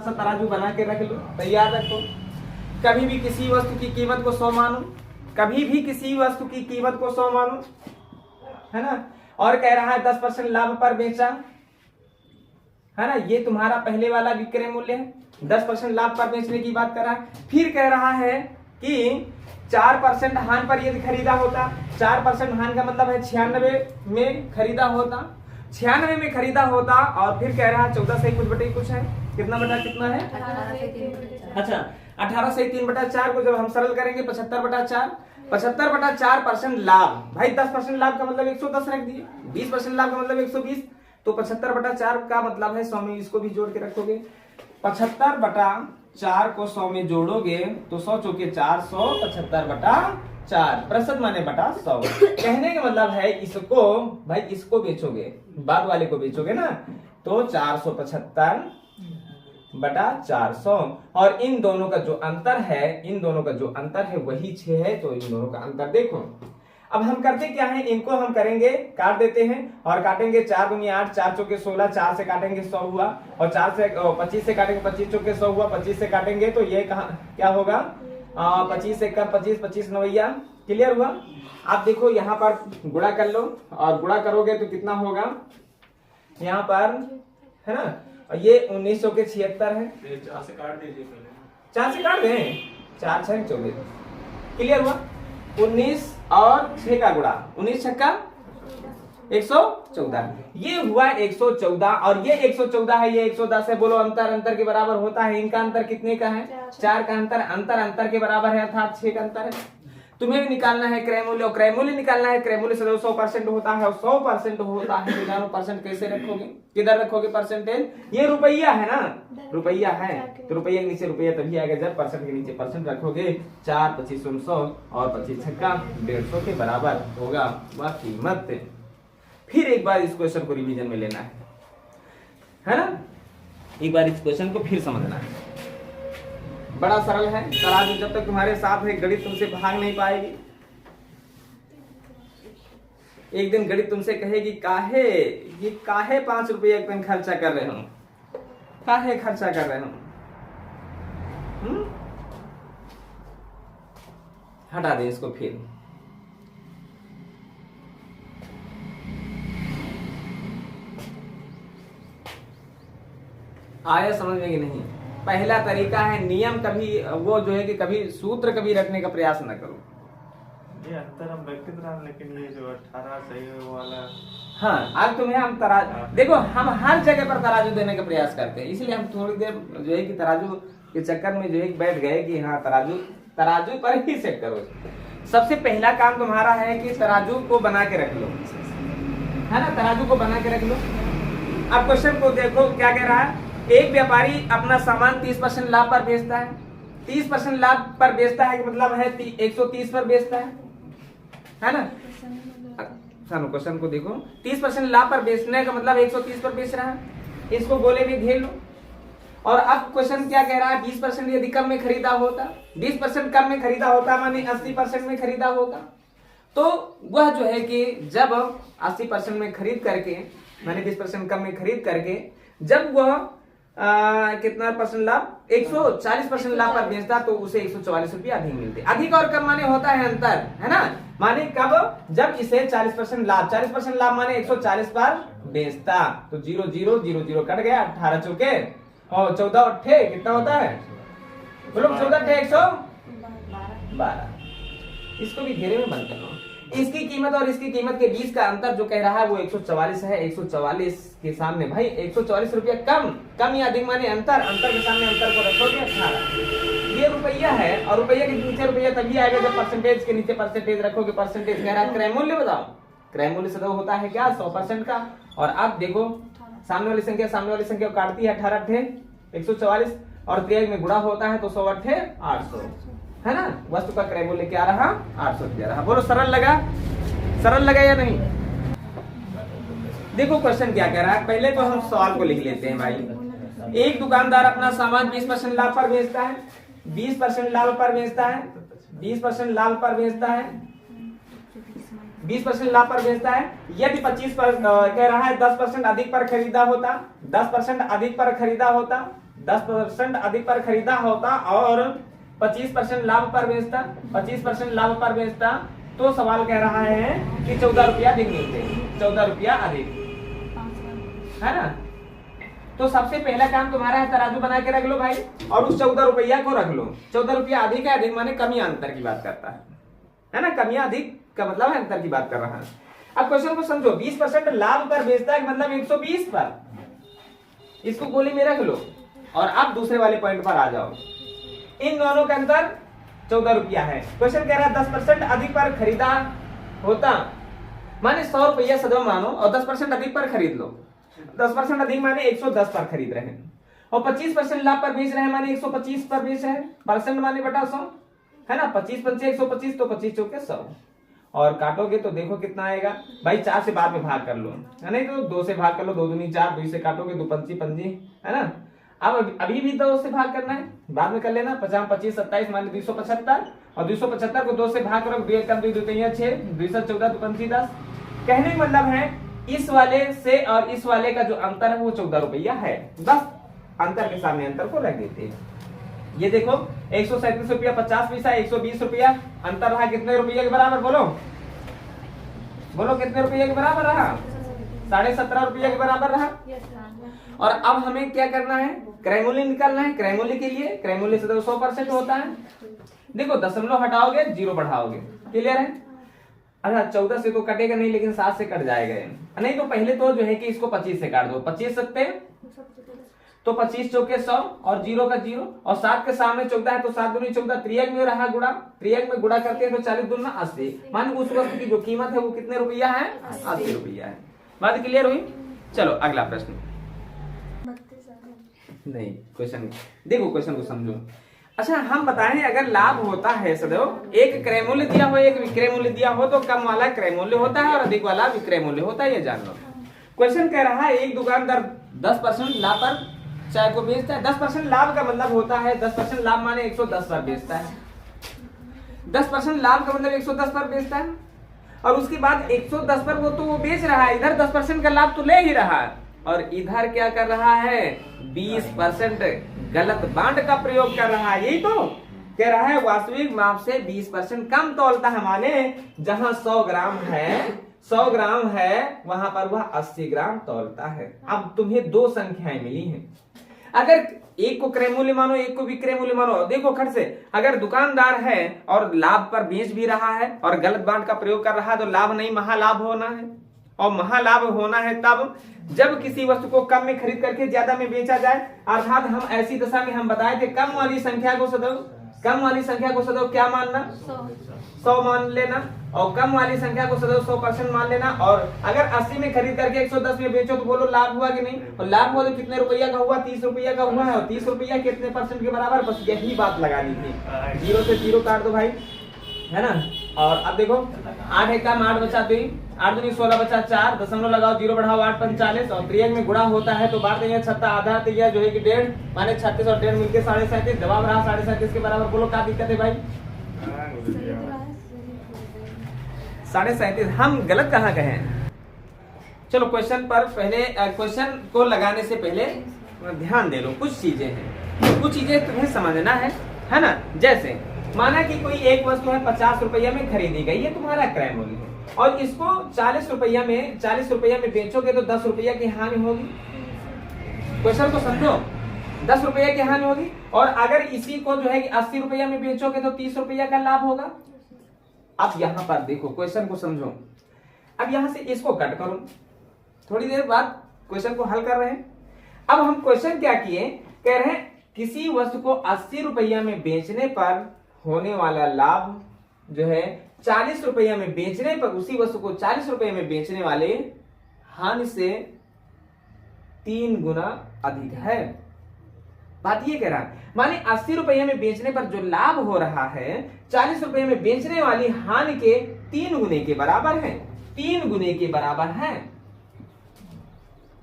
सा तराजू बना के रख लो, तैयार रखो। कभी भी किसी वस्तु की कीमत को 100 मानो, कभी भी किसी वस्तु की कीमत को 100 मानो, है ना। और कह रहा है 10% लाभ पर बेचा, है ना। ये तुम्हारा पहले वाला विक्रय मूल्य है, 10% लाभ पर बेचने की बात कर रहा है। फिर कह रहा है कि 4% हान पर यदि खरीदा होता, 4% हान का मतलब है 96 में खरीदा होता, 96 में खरीदा होता। और फिर कह रहा है 14 से कुछ बटे कुछ है, कितना बटा कितना है, अच्छा 18 से 3/4 को जब हम सरल करेंगे 75/4, 75/4% लाभ। भाई 10% लाभ का मतलब 110 रख दिए, 20% लाभ का मतलब 120, तो 75/4 का मतलब है 100 में इसको भी जोड़ के रखोगे। 75/4 को 100 में जोड़ोगे तो 100 चौके 400, 75/4 प्रतिशत माने बटा 100। कहने का मतलब है इसको, भाई इसको बेचोगे, बाद वाले को बेचोगे ना, तो 475/400। और इन दोनों का जो अंतर है, इन दोनों का जो अंतर है वही 6 है, तो इन दोनों का अंतर देखो। अब हम करते क्या है, इनको हम करेंगे काट देते हैं और काटेंगे 4 दूनी 8, 4 चौके 16, 4 से काटेंगे 100 हुआ, और 4 से 25 से काटेंगे 25 चौके 100 हुआ, 25 से काटेंगे तो ये कहाँ क्या होगा, 25 से कब 25, 25 नवैया, क्लियर हुआ। आप देखो यहाँ पर गुणा कर लो, और गुणा करोगे तो कितना होगा यहाँ पर, है ना। और ये 1976 है, 4 से काट दीजिए पहले, 4 से काट दें, 4 6 24, क्लियर हुआ। 19 और 6 का गुणा, 19 छक्का 114, ये हुआ 114, और ये 114 है, ये 110 है। बोलो अंतर अंतर के बराबर होता है, इनका अंतर कितने का है, 4 का अंतर, अंतर अंतर के बराबर है, अर्थात 6 का अंतर है। तुम्हें भी निकालना है क्रय मूल्य, और क्रय मूल्य निकालना है, क्रय मूल्य से 100% होता है, और 100% होता है तो जानो परसेंट कैसे रखोगे, किधर रखोगे परसेंटेज, ये रुपया है ना, रुपया है तो रुपये के नीचे रुपया तभी आएगा जब परसेंट के नीचे परसेंट रखोगे। 4 25 100 और 25 छक्का 150 के बराबर होगा वह कीमत। फिर एक बार इस क्वेश्चन को रिवीजन में लेना है ना, एक बार इस क्वेश्चन को फिर समझना है। बड़ा सरल है, तराजू जब तक तुम्हारे साथ है गणित तुमसे भाग नहीं पाएगी। एक दिन गणित तुमसे कहेगी ये काहे 5 रुपये एक दिन खर्चा कर रहे हो, काहे खर्चा कर रहे हो, हटा दे इसको। फिर आया समझ में कि नहीं। पहला तरीका है नियम, कभी वो जो है कि कभी सूत्र कभी रखने का प्रयास न करो। ये अंतर हम रखते थे, लेकिन ये जो 18 सही है वो वाला, हाँ आज तुम्हें हम तराजू देखो, हम हर जगह पर तराजू देने का प्रयास करते हैं, इसलिए हम थोड़ी देर जो है कि तराजू के चक्कर में जो है बैठ गए कि हाँ तराजू पर ही सेट करो। सबसे पहला काम तुम्हारा है कि तराजू को बना के रख लो, है ना, तराजू को बना के रख लो। अब क्वेश्चन को देखो क्या कह रहा है, एक व्यापारी अपना सामान 30% लाभ पर बेचता है, 30% लाभ पर बेचता है मतलब है 130 पर बेचता है ना। क्वेश्चन को देखो, 30% लाभ पर बेचने का मतलब 130 पर बेच रहा है, इसको गोले में घेर लो। और अब क्वेश्चन क्या कह रहा है, 20% यदि कम में खरीदा होता, 20% कम में खरीदा होता माने 80% में खरीदा होगा, तो वह जो है कि जब 80% में खरीद करके माने 20% कम में खरीद करके जब वह कितना परसेंट लाभ, 140% लाभ पर बेचता तो उसे 144 रुपये अधिक मिलते। अधिक और कम माने होता है अंतर, है ना। माने कब, जब इसे 40% लाभ, 40% लाभ माने 140 पर बेचता, तो 0 0 0 0 कट गया, 18 चौके और 14 अट्ठे कितना होता है, बोलो 14 अट्ठे 112। इसको भी घेरे में बंद करना। इसकी कीमत और इसकी कीमत के बीच का अंतर जो कह रहा है वो 144 है। 144 के सामने भाई 144 रुपया कम या अधिक माने अंतर, अंतर के सामने अंतर को रखोगे 18। ये रुपया है, और रुपया के नीचे रुपया तभी आएगा जब परसेंटेज के नीचे परसेंटेज रखोगे। परसेंटेज कह रहा है क्रय मूल्य, बताओ क्रय मूल्य सदैव होता है क्या, 100% का। और अब देखो सामने वाली संख्या को काटती है, 18 अट्ठे 144 और क्रिया में गुणा होता है तो 100 अट्ठे 800, है ना। वस्तु का क्रय मूल्य क्या रहा, 800 रुपया रहा। बोलो सरल लगा या नहीं। देखो क्वेश्चन क्या कह रहा है, पहले तो हम सवाल को लिख लेते हैं भाई। एक दुकानदार अपना सामान 20% लाभ पर बेचता है, 20% लाभ पर बेचता है, 20% लाभ पर बेचता है, 20% लाभ पर बेचता है। यदि 25 पर कह रहा है 10% अधिक पर खरीदा होता, 10% अधिक पर खरीदा होता, 10% अधिक पर खरीदा होता और 25% लाभ पर बेचता, 25% लाभ पर बेचता, तो सवाल कह रहा है कि 14 रुपया अधिक मिलते, 14 रुपया अधिक, है ना। तो सबसे पहला काम तुम्हारा है तराजू बना के रख लो भाई, और उस 14 रुपया को रख लो। 14 रुपया अधिक है, अधिक माने कमी अंतर की बात करता है ना, कमी अधिक का मतलब है अंतर की बात कर रहा है। अब क्वेश्चन को समझो, 20% लाभ पर बेचता है मतलब 120 पर, इसको गोली में रख लो और अब दूसरे वाले पॉइंट पर आ जाओ। इन दोनों के अंतर 14 रुपया है। क्वेश्चन कह रहा है 10% अधिक पर खरीदा होता, माने 100 रुपया सदैव मानो और 10% अधिक पर खरीद लो। 10% अधिक माने 110 पर खरीद रहे हैं और 25% लाभ पर बेच रहे हैं माने 125 पर बेच रहे हैं, परसेंट माने बटा 100, है ना। 25 पंचे 125 तो 25 चौके 100, और काटोगे तो देखो कितना आएगा भाई। 4 से बाद में भाग कर लो, है नहीं तो 2 से भाग कर लो, 2 दूनी 4, 2 से काटोगे 2 पंची पंजी, है ना। अब अभी भी 2 से भाग करना है, बाद में कर लेना। 50 25 27 माने 275, और 275 को 2 से भाग करो, 2 कम 2 2 6, 214 2 पंची 10। कहने का मतलब है इस वाले से और इस वाले का जो अंतर है वो 14 रुपया है, बस अंतर के सामने अंतर को रख देते हैं। ये देखो 137 रुपया 50 पैसा, 120 रुपया, अंतर रहा कितने रुपये के बराबर, बोलो बोलो कितने रुपये के बराबर रहा, 17.5 रुपया के बराबर रहा। और अब हमें क्या करना है, क्रय मूल्य निकालना है। क्रय मूल्य के लिए क्रय मूल्य सदैव 100% होता है। देखो दशमलव हटाओगे 0 बढ़ाओगे, क्लियर है। अच्छा 14 से तो कटेगा नहीं, लेकिन 7 से कट जाएगा, नहीं तो पहले तो जो है कि इसको 25 से काट दो। 25 सत्ते तो 25 चौके 100 और 0 का 0, और 7 के सामने 14 है तो 7 दूनी 14, त्रियक में रहा गुणा, त्रियक में गुणा करते हैं तो 40 दूना 80, मान उस वस्तु की जो कीमत है वो कितने रुपया है, 80 रुपया है। बात क्लियर हुई। चलो अगला प्रश्न। नहीं क्वेश्चन देखो, क्वेश्चन को समझो। अच्छा हम बताएं, अगर लाभ होता है सदैव एक क्रय मूल्य दिया हो एक विक्रय मूल्य दिया हो, तो कम वाला क्रय मूल्य होता है और अधिक वाला विक्रय मूल्य होता है, ये जान लो। क्वेश्चन कह रहा है एक दुकानदार 10% लाभ पर चाय को बेचता है। 10% लाभ का मतलब होता है 10% लाभ माने 110 पर बेचता है। 10% लाभ का मतलब 110 पर बेचता है, और उसके बाद 110 पर वो बेच रहा है, इधर 10% का लाभ तो ले ही रहा है, और इधर क्या कर रहा है 20% गलत बांड का प्रयोग कर रहा है। यही तो कह रहा है वास्तविक माप से 20% कम तौलता है, माने जहां 100 ग्राम है वहां पर वह 80 ग्राम तौलता है। अब तुम्हें 2 संख्याएं मिली हैं, अगर एक को क्रय मूल्य मानो एक को विक्रय मूल्य मानो। देखो खट से, अगर दुकानदार है और लाभ पर बेच भी रहा है और गलत बांड का प्रयोग कर रहा है, तो लाभ नहीं महालाभ होना है, और महालाभ होना है तब जब किसी वस्तु को कम में खरीद करके ज्यादा में बेचा जाए। अर्थात हम ऐसी दशा में हम बताए थे कम वाली संख्या को सदैव क्या मानना, 100 मान लेना, और कम वाली संख्या को सदैव 100% मान लेना। और अगर 80 में खरीद करके 110 में बेचो तो बोलो लाभ हुआ कि नहीं, और लाभ हुआ तो कितने रुपया का हुआ, 30 रुपया का हुआ है, और 30 रुपया कितने परसेंट के बराबर, बस यही बात लगानी थी। 0 से 0 काट दो भाई, है ना। और अब देखो 8 एक काम 8 बचा 2, 8 दूनी 16 बचा 4, दशमलव लगाओ 0 बढ़ाओ 8 5 40, और त्रियक में गुणा होता है तो बार देंगे 6 आधा तैयार जो है कि 1.5 माने 36 और 1.5 मिलके 37.5, जवाब रहा 37.5 के बराबर। बोलो क्या दिक्कत है भाई, 37.5 हम गलत कहाँ कहे। चलो क्वेश्चन पर पहले, क्वेश्चन को लगाने से पहले ध्यान दे लो, कुछ चीजें हैं, कुछ चीजें तुम्हें समझना है ना। जैसे माना कि कोई एक वस्तु है 50 रुपया में खरीदी गई, ये तुम्हारा क्रय मूल्य है, और इसको 40 रुपया में बेचोगे तो 10 रुपया की हानि होगी। क्वेश्चन को समझो, 10 रुपया की हानि होगी, और अगर इसी को जो है कि 80 रुपया में बेचोगे तो 30 रुपया का लाभ होगा। अब यहां पर देखो क्वेश्चन को समझो, अब यहां से इसको कट करो, थोड़ी देर बाद क्वेश्चन को हल कर रहे हैं। अब हम क्वेश्चन क्या किए, कह रहे हैं किसी वस्तु को 80 रुपया में बेचने पर होने वाला लाभ जो है 40 रुपया में बेचने पर, उसी वस्तु को 40 रुपये में बेचने वाले हानि से 3 गुना अधिक है। बात ये कह रहा है, माने 80 रुपये में बेचने पर जो लाभ हो रहा है 40 रुपये में बेचने वाली हानि के 3 गुने के बराबर है, 3 गुने के बराबर है।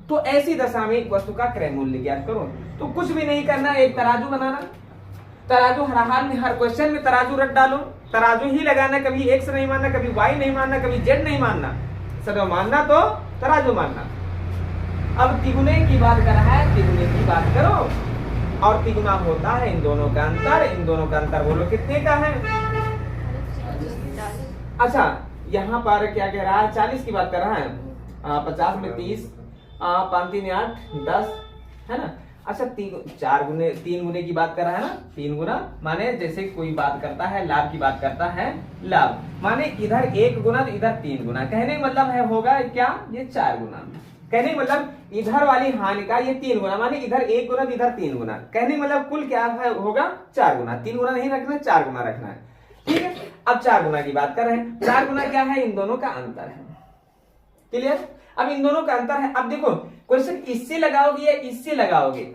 तो ऐसी दशा में एक वस्तु का क्रय मूल्य ज्ञात करो। तो कुछ भी नहीं करना, एक तराजू बनाना, तराजू हर हाल में हर क्वेश्चन में तराजू रख डालो, तराजू ही लगाना, कभी एक्स नहीं मानना, कभी वाई नहीं मानना, कभी जेड नहीं मानना, सदैव मानना तो तराजू मानना। अब तिगुने की बात कर रहा है, तिगुने की बात करो, और तिगुना होता है इन दोनों का अंतर। इन दोनों का अंतर बोलो कितने का है? अच्छा, यहाँ पर क्या कह रहा है? 40 की बात कर रहा है। 50 में 30, 5 3 8 10 है ना। अच्छा, 3 गुने की बात कर रहा है ना। 3 गुना माने जैसे कोई बात करता है लाभ की बात करता है, लाभ माने इधर 1 गुना तो इधर 3 गुना। कहने का मतलब है होगा क्या? ये 4 गुना। कहने का मतलब इधर वाली हानि का ये 3 गुना, माने इधर 1 गुना तो इधर 3 गुना। कहने का मतलब कुल क्या है? होगा 4 गुना। 3 गुना नहीं रखना, 4 गुना रखना है। ठीक है, अब 4 गुना की बात कर रहे हैं। 4 गुना क्या है? इन दोनों का अंतर है। क्लियर? अब इन दोनों का अंतर है। अब देखो क्वेश्चन इससे लगाओगे या इससे लगाओगे?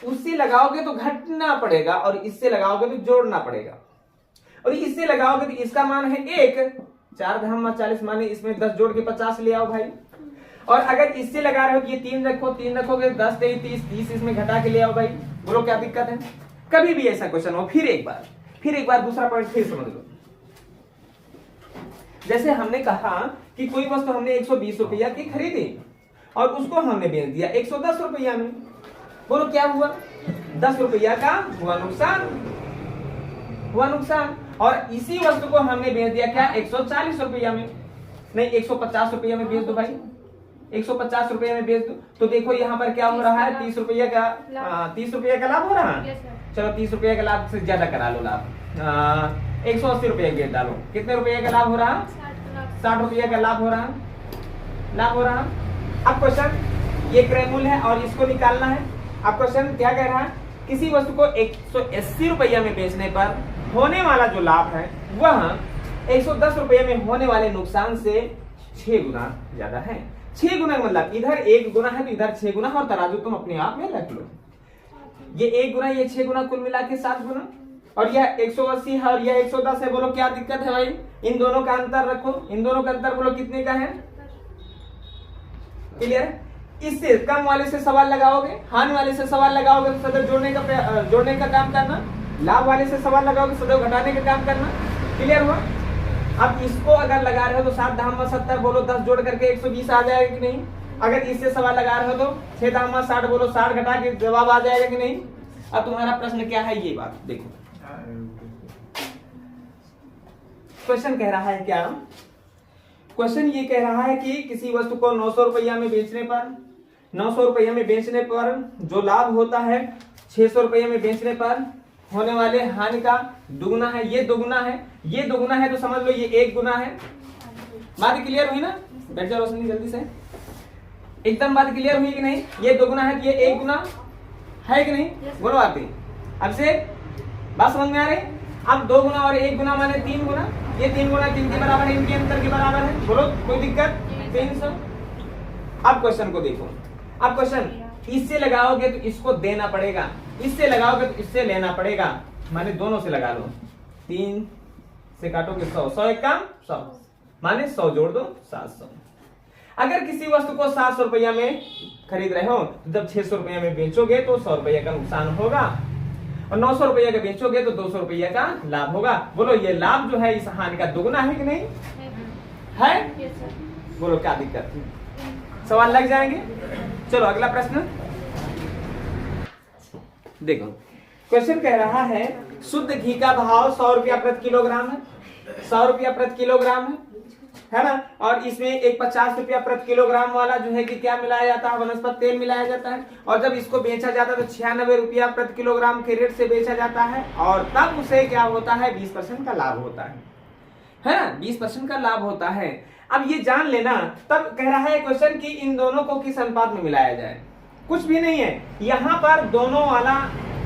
उससे लगाओगे तो घटना पड़ेगा और इससे लगाओगे तो जोड़ना पड़ेगा। और इससे लगाओगे तो इसका मान है 1, 4 धाम 40 माने इसमें 10 जोड़ के 50 ले आओ भाई। और अगर इससे लगा रहे हो कि ये 3 रखो, 3 रखोगे 10 3 30, 30 इसमें घटा के ले आओ भाई। बोलो क्या दिक्कत है? कभी भी ऐसा क्वेश्चन हो फिर एक बार दूसरा पॉइंट फिर समझ लो। जैसे हमने कहा कि कोई वस्तु हमने 120 रुपया की खरीदी और उसको हमने बेच दिया 110 रुपया में। बोलो क्या हुआ? 10 रुपया का हुआ नुकसान। और इसी वस्तु को हमने बेच दिया क्या? 140 रुपया में, नहीं 150 रुपया में बेच दो भाई। 150 रुपया में बेच दो तो देखो यहाँ पर क्या हो रहा है? 30 रुपया का 30 रुपया का लाभ हो रहा है। चलो 30 रुपया का लाभ से ज्यादा करा लो लाभ। 180 रुपया बेच डालो। कितने रुपये का लाभ हो रहा? 60 रुपया का लाभ हो रहा। अब क्वेश्चन ये क्रयमूल्य है और इसको निकालना है। अब क्वेश्चन क्या कह रहा है? किसी वस्तु को 180 रुपया में बेचने पर होने वाला जो लाभ है वह 110 रुपये में होने वाले नुकसान से 6 गुना ज्यादा है। 6 गुना मतलब इधर 1 गुना है तो इधर 6 गुना, और तराजू तुम अपने आप में रख लो। ये 1 गुना ये 6 गुना, कुल मिला के 7 गुना। और यह 180 है और यह 110 है। बोलो क्या दिक्कत है भाई? इन दोनों का अंतर रखो। इन दोनों का अंतर बोलो कितने का है? क्लियर? इससे कम वाले से सवाल लगाओगे, हानि वाले से सवाल लगाओगे तो सदैव जोड़ने का काम करना। लाभ वाले से सवाल लगाओगे सदैव घटाने का काम करना। क्लियर हुआ? अब इसको अगर लगा रहे हो तो 7 धाम 70 बोलो 10 जोड़ करके 120 आ जाएगा कि नहीं? अगर इससे सवाल लगा रहे हो तो 6 धाम 60 बोलो 60 घटा के जवाब आ जाएगा कि नहीं? अब तुम्हारा प्रश्न क्या है? ये बात देखो, क्वेश्चन कह रहा है क्या? क्वेश्चन ये कह रहा है कि किसी वस्तु को 900 रुपया में बेचने पर जो लाभ होता है 600 रुपये में बेचने पर होने वाले हानि का दुगुना है। ये दुगुना है तो समझ लो ये 1 गुना है। बात क्लियर हुई ना? बैठ जाओ रोशनी जल्दी से। एकदम बात क्लियर हुई कि नहीं? ये दुगुना है कि ये 1 गुना है कि नहीं? बोलो आती अब से बात समझ में आ रही? अब 2 गुना और 1 गुना माने 3 गुना। ये 3 गुना किनके बराबर है? इनके अंतर के बराबर है। बोलो कोई दिक्कत? 300। अब क्वेश्चन को देखो। अब क्वेश्चन इससे लगाओगे तो इसको देना पड़ेगा, इससे लगाओगे तो इससे लेना पड़ेगा, माने दोनों से लगा लो। 3 से काटोगे 100, 100 एक काम 100 माने 100 जोड़ दो 700। अगर किसी वस्तु को 700 रुपया में खरीद रहे हो तो जब 600 रुपया में बेचोगे तो 100 रुपया का नुकसान होगा, और 900 रुपया का बेचोगे तो 200 रुपया का लाभ होगा। बोलो ये लाभ जो है इस हानि का दुगुना है कि नहीं है? बोलो क्या दिक्कत है? सवाल लग जाएंगे। चलो अगला प्रश्न देखो। क्वेश्चन कह रहा है शुद्ध घी का भाव 100 रुपया प्रति किलोग्राम है। 100 रुपया प्रति किलोग्राम है ना। और इसमें एक 50 रुपया प्रति किलोग्राम वाला जो है कि क्या मिलाया जाता है? वनस्पति तेल मिलाया जाता है। और जब इसको बेचा जाता है तो 96 रुपया प्रति किलोग्राम के रेट से बेचा जाता है, और तब उसे क्या होता है? 20% का लाभ होता है ना। 20% का लाभ होता है। अब ये जान लेना। तब कह रहा है क्वेश्चन कि इन दोनों को किस अनुपात में मिलाया जाए? कुछ भी नहीं है, यहाँ पर दोनों वाला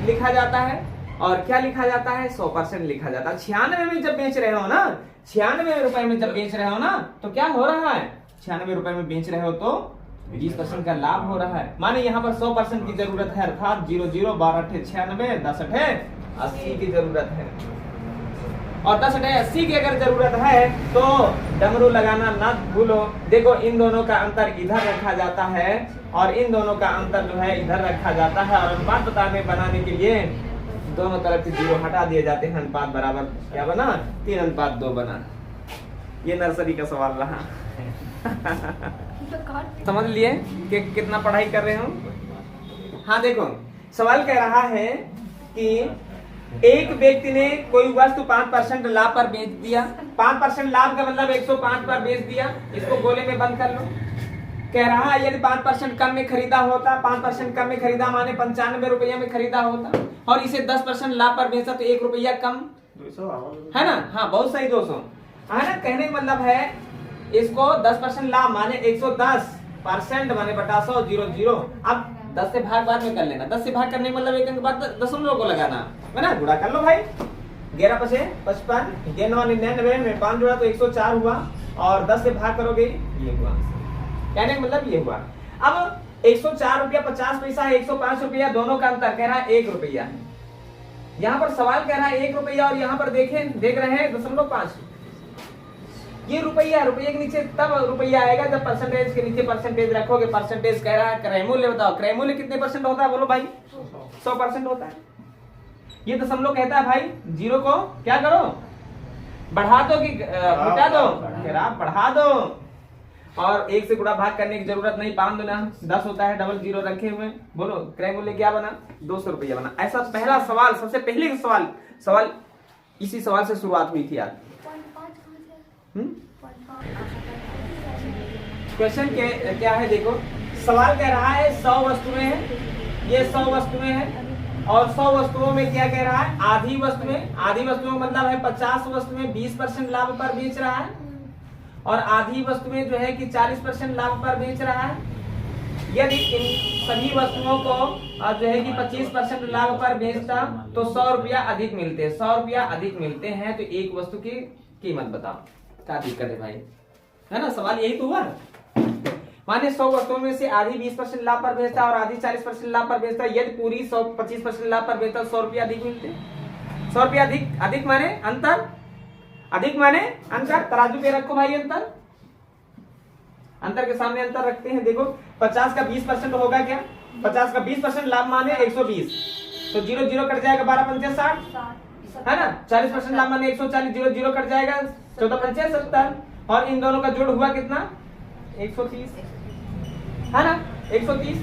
लिखा जाता है और क्या लिखा जाता है? 100% लिखा जाता है। 96 में जब बेच रहे हो ना, 96 रुपए में जब बेच रहे हो ना, तो क्या हो रहा है? 96 रुपए में बेच रहे हो तो 20% का लाभ हो रहा है। माने यहाँ पर 100% की जरूरत है, अर्थात 0 0 12 96 10 80 की जरूरत है। और 10 80 की अगर जरूरत है तो डमरू लगाना ना भूलो। देखो इन दोनों का अंतर इधर रखा जाता है और इन दोनों का अंतर जो है इधर रखा जाता है, और अनुपात बनाने के लिए दोनों तरफ से 0 हटा दिए जाते हैं। अनुपात बराबर क्या बना? 3:2 बना। ये नर्सरी का सवाल रहा। समझ लिए कि कितना पढ़ाई कर रहे हो? हाँ देखो सवाल कह रहा है कि एक व्यक्ति ने कोई वस्तु 5% लाभ पर बेच दिया। 5% लाभ का मतलब 105 पर बेच दिया। इसको गोले में बंद कर लो। कह रहा है यदि 5% कम में खरीदा होता, 5% कम में खरीदा माने 95 रुपया में खरीदा होता, और इसे 10% लाभ पर बेचा तो 1 रुपया कम 200 है ना। हाँ बहुत सही 200 है ना। कहने का मतलब है इसको 10% लाभ माने 110% माने बटा 100 0 अब 10 से भाग बाद में कर लेना। 10 से भाग करने का मतलब एक अंक बाद दशमलव को लगाना है ना। गुणा कर लो भाई। 11 पचे 55, 99 में 5 जोड़ा तो 104 हुआ, और 10 से भाग करोगे ये हुआ। कहने का मतलब ये हुआ। अब 104 रुपया 50 पैसा है, 105 रुपया, दोनों का अंतर कह रहा है 1 रुपया है। यहाँ पर सवाल कह रहा है 1 रुपया, और यहाँ पर देख रहे हैं 0.5। ये रुपया, रुपये के नीचे तब रुपया आएगा जब परसेंटेज के नीचे परसेंटेज रखोगे। परसेंटेज कह रहा है क्रय मूल्य बताओ। क्रय मूल्य कितने परसेंट होता है बोलो भाई? 100% होता है। ये दशमलव कहता है भाई 0 को क्या करो, बढ़ा दो कि घटा दो? कह रहा बढ़ा दो, और 1 से गुणा भाग करने की जरूरत नहीं। 5 दूना 10 होता है, डबल 0 रखे हुए। बोलो क्रय मूल्य क्या बना? 200 रुपया बना। ऐसा पहला सवाल, सबसे पहले का सवाल इसी सवाल से शुरुआत हुई थी आज। क्वेश्चन क्या है देखो। सवाल कह रहा है 100 वस्तुएं हैं, ये 100 वस्तुएं हैं, और 100 वस्तुओं में क्या कह रहा है? आधी वस्तुएं। आधी वस्तुओं का मतलब है 50 वस्तुएं 20% लाभ पर बेच रहा है, और आधी वस्तुएं जो है कि 40% लाभ पर बेच रहा है। यदि इन सभी वस्तुओं को जो है कि 25% लाभ पर बेचता तो 100 रुपया अधिक मिलते हैं। 100 रुपया अधिक मिलते हैं तो एक वस्तु की कीमत बताओ। क्या दिक्कत है भाई? है ना, सवाल यही तो हुआ। माने 100 वस्तुओं में से आधी 20% लाभ पर बेचता और आधी 40% लाभ पर बेचता। यदि पूरी 25% लाभ पर बेचता 100 रुपया अधिक मिलते। 100 रुपया अधिक माने अंतर, अधिक माने अंतर। तराजू पे रखो भाई अंतर, अंतर के सामने अंतर रखते हैं। देखो 50 का 20% होगा क्या? 50 का 20% लाभ माने 120, तो 0 0 कट जाएगा, 12 पंचे 60 है ना। 40% लाभ माने 140, 0 0 कट जाएगा, 14 पंचे 70, और इन दोनों का जोड़ हुआ कितना? 130 है ना। 130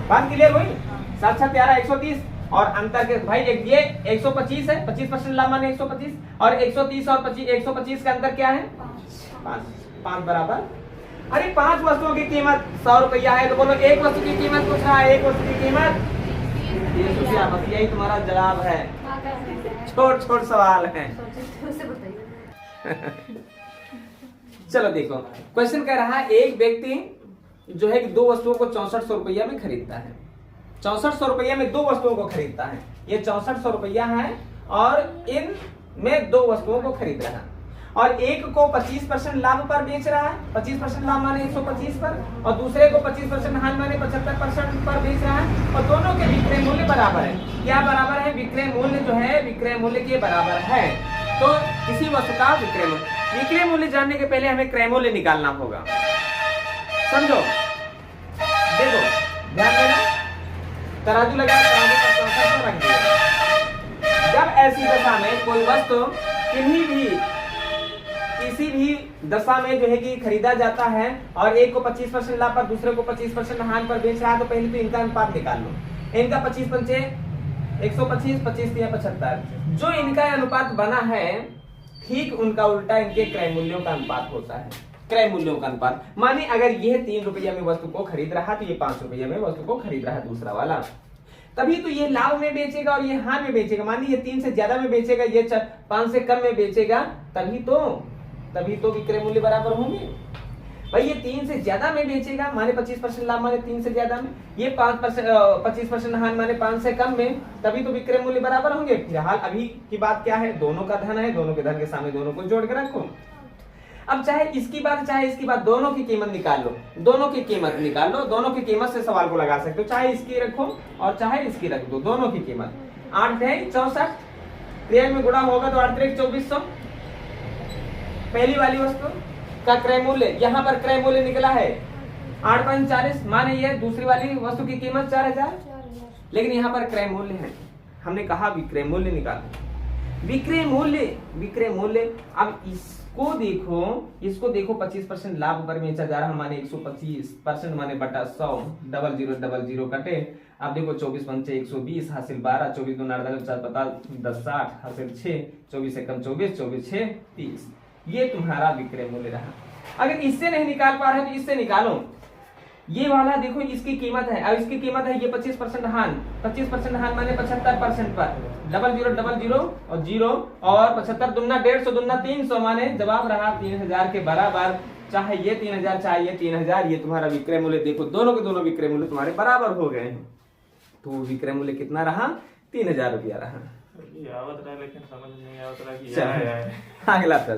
बात क्लियर हुई? 7 7 11 130, और अंतर के भाई ये 125 है, 25% लाभ माने 125, और 130 और 125 का अंतर क्या है? 5 बराबर। अरे 5 वस्तुओं की कीमत 100 रुपया है, तो बोलो एक वस्तु की कीमत पूछ रहा है। एक वस्तु की कीमत 30 रुपया, बस यही तुम्हारा जवाब है। छोट सवाल है। चलो देखो, क्वेश्चन कह रहा है एक व्यक्ति जो है कि 2 वस्तुओं को 6400 रुपया में खरीदता है। 6400 रुपया में 2 वस्तुओं को खरीदता है। ये 6400 रुपया है, और इन में 2 वस्तुओं को खरीद रहा है, और एक को 25% लाभ पर बेच रहा है। 25% लाभ माने 125 पर, और दूसरे को 25% हानि माने 75% पर बेच रहा है, और दोनों के विक्रय मूल्य बराबर है। क्या बराबर है? विक्रय मूल्य जो है विक्रय मूल्य के बराबर है। तो किसी वस्तु का विक्रय मूल्य जानने के पहले हमें क्रय मूल्य निकालना होगा। समझो, देखो ध्यान देना। तराजू लगा, तराजू पर 64 रख दिया। जब ऐसी दशा में कोई वस्तु किसी भी दशा में जो है कि खरीदा जाता है, और एक को 25% लाभ पर, दूसरे को 25% हानि पर बेच रहा है, तो पहले तो इनका अनुपात निकाल लो। इनका 25 पंचे 125, 25 या 75। जो इनका अनुपात बना है ठीक उनका उल्टा इनके क्रय मूल्यों का अनुपात होता है। क्रय मूल्यों का अनुपात माने अगर यह 3 रुपया में वस्तु को खरीद रहा है तो ये 5 रुपया में वस्तु को खरीद रहा है दूसरा वाला, तभी तो ये लाभ में बेचेगा और ये हानि में बेचेगा। मान लीजिए 3 से ज्यादा में बेचेगा, ये 5 से कम में बेचेगा, तभी तो विक्रय मूल्य बराबर होंगे। भाई ये 3 से ज्यादा में बेचेगा माने 25% लाभ माने 3 से ज्यादा में, ये 25% हानि माने 5 से कम में, तभी तो विक्रय मूल्य बराबर होंगे। फिलहाल अभी की बात क्या है? दोनों का धन है, दोनों के धन के सामने दोनों को जोड़ के रखो। अब चाहे इसकी बात चाहे इसकी बात, दोनों की कीमत निकाल लो। दोनों की कीमत निकाल लो, दोनों की कीमत से सवाल को लगा सकते हो। चाहे इसकी रखो और चाहे इसकी रख दो, दोनों की कीमत 8 है 64, क्रिया में गुणा होगा तो 8 3 2400। पहली वाली वस्तु का क्रय मूल्य, यहाँ पर क्रय मूल्य निकला है 8 5 40, माने ये दूसरी वाली वस्तु की कीमत 4000, लेकिन यहाँ पर क्रय मूल्य है। हमने कहा विक्रय मूल्य निकालो। विक्रय मूल्य अब इसको देखो 25% लाभ पर बेचा जा रहा है, माने 125% माने बटा 100, 0000 कटे। अब देखो 24 पंचे 120 हासिल 12, 24 दूना 10 60 हासिल 6, 24 से कम 24, 24 6 30। ये तुम्हारा विक्रय मूल्य रहा। अगर इससे नहीं निकाल पा रहे तो इससे निकालो। ये वाला देखो इसकी कीमत है, अब इसकी कीमत है ये 25% हान, 25% हान माने 75% पर 0000 और 0 और 75 दुना 150 दुना 300 माने जवाब रहा 3000 के बराबर। चाहे ये 3000 चाहे ये 3000, ये तुम्हारा विक्रय मूल्य देखो, दोनों के दोनों विक्रय मूल्य तुम्हारे बराबर हो गए हैं। तो विक्रय मूल्य कितना रहा? 3000 रुपया रहा। ये आवत रहा लेकिन समझ नहीं आवत रहा कि अगला प्रश्न।